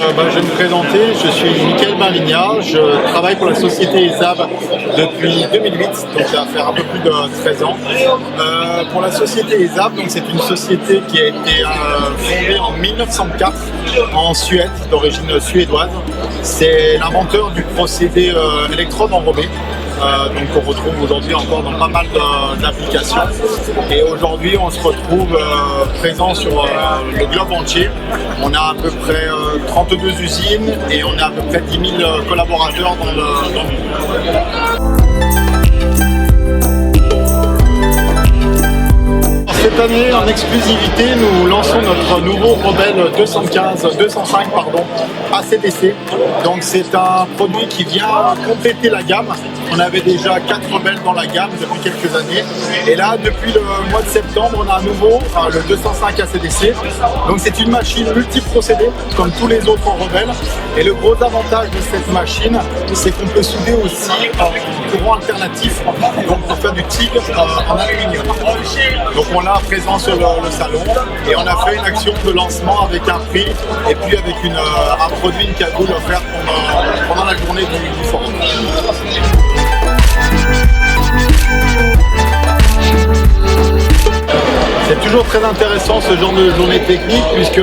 Je vais me présenter, je suis Mickaël Marignat, je travaille pour la société ESAB depuis 2008, donc ça va faire un peu plus de 13 ans. Pour la société ESAB, c'est une société qui a été fondée en 1904 en Suède, d'origine suédoise. C'est l'inventeur du procédé électrode enrobé. Donc on retrouve aujourd'hui encore dans pas mal d'applications. Et aujourd'hui on se retrouve présent sur le globe entier. On a à peu près 32 usines et on a à peu près 10 000 collaborateurs dans le monde. Cette année, en exclusivité, nous lançons notre nouveau Rebelle 205 ACDC. Donc c'est un produit qui vient compléter la gamme. On avait déjà 4 Rebelles dans la gamme depuis quelques années. Et là, depuis le mois de septembre, on a à nouveau le 205 ACDC. Donc c'est une machine multi-procédé, comme tous les autres Rebelles. Et le gros avantage de cette machine, c'est qu'on peut souder aussi en courant alternatif. Donc pour faire du TIG en aluminium. Donc on l'a présent sur le salon et on a fait une action de lancement avec un prix et puis avec un produit, une cagoule offerte pendant la journée du forum. C'est toujours très intéressant ce genre de journée technique puisque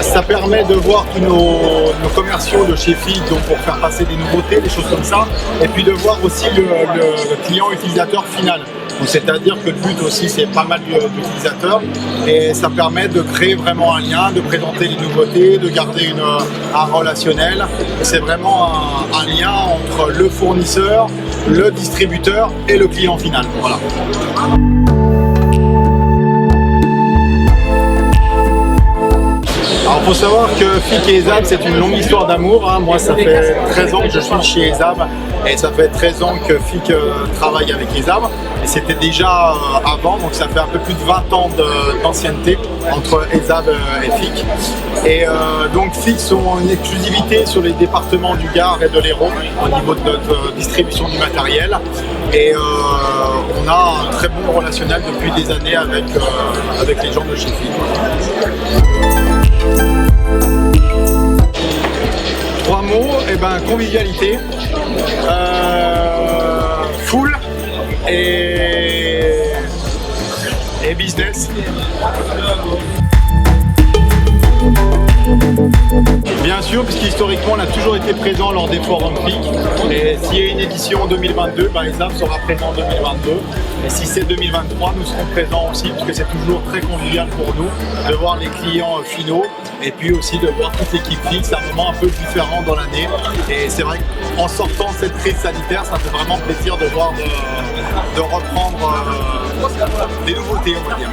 ça permet de voir tous nos commerciaux de chez FIC donc pour faire passer des nouveautés, des choses comme ça, et puis de voir aussi le client utilisateur final. C'est-à-dire que le but aussi c'est pas mal d'utilisateurs et ça permet de créer vraiment un lien, de présenter les nouveautés, de garder un relationnel. C'est vraiment un lien entre le fournisseur, le distributeur et le client final. Voilà. Alors il faut savoir que FIC et ESAB c'est une longue histoire d'amour. Moi ça fait 13 ans que je suis chez ESAB et ça fait 13 ans que FIC travaille avec ESAB. Et c'était déjà avant, donc ça fait un peu plus de 20 ans d'ancienneté entre ESAB et FIC. Et donc FIC sont une exclusivité sur les départements du Gard et de l'Hérault au niveau de notre distribution du matériel. Et on a un très bon relationnel depuis des années avec les gens de chez FIC. 3 mots, convivialité, full et business. Bien sûr, puisqu'historiquement on a toujours été présent lors des forums FIC. Et s'il y a une édition en 2022, ESAB sera présent en 2022. Et si c'est 2023, nous serons présents aussi, puisque c'est toujours très convivial pour nous de voir les clients finaux et puis aussi de voir toute l'équipe FIC. C'est un moment un peu différent dans l'année. Et c'est vrai qu'en sortant de cette crise sanitaire, ça fait vraiment plaisir de voir de reprendre des nouveautés, on va dire.